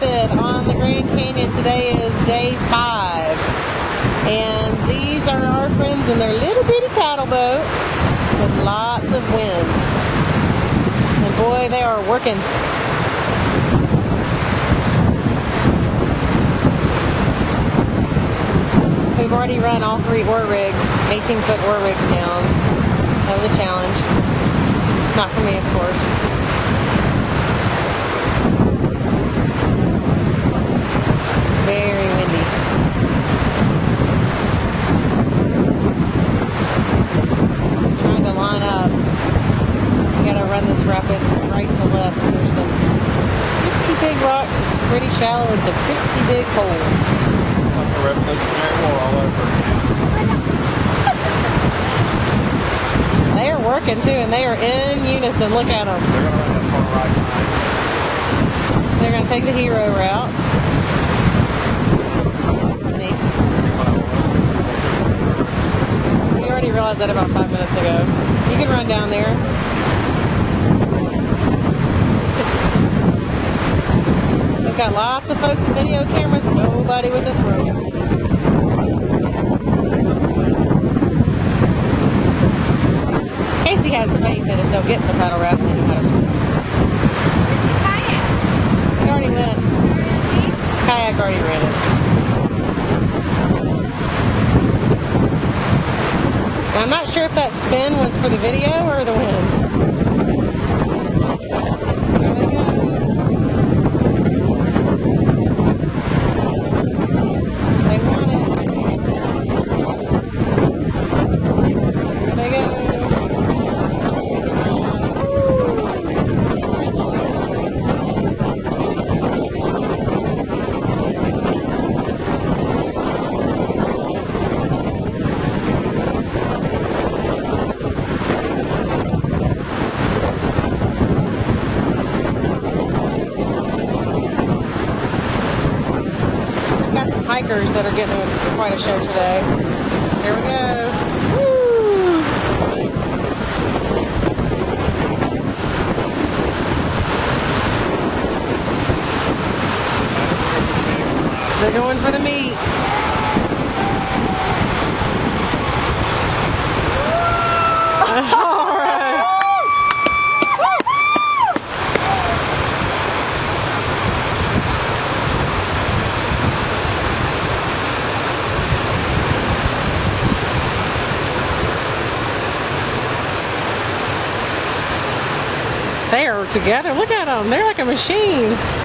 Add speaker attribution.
Speaker 1: Rapid on the Grand Canyon. Today is day 5. And these are our friends in their little bitty paddle boat with lots of wind. And boy, they are working. We've already run all 3 oar rigs, 18-foot oar rigs down. That was a challenge. Not for me, of course. It's very windy. I'm trying to line up. You gotta run this rapid right to left. There's some pretty big rocks. It's pretty shallow. It's a pretty big hole.
Speaker 2: Like a Revolutionary War all over again.
Speaker 1: They are working too, and they are in unison. Look at them.
Speaker 2: They're going to run that far right line.
Speaker 1: They're going to take the hero route. Neat. We already realized that about 5 minutes ago. You can run down there. We've got lots of folks with video cameras, nobody with a throw. Casey has faith that if they'll get in the paddle raft, they know how to swim. He already went. Kayak already ran it. Now, I'm not sure if that spin was for the video or the wind. There they go. They want it. There they go. Got some hikers that are getting quite a show today. Here we go. Woo! They're going for the meat. All right. They are together. Look at them. They're like a machine.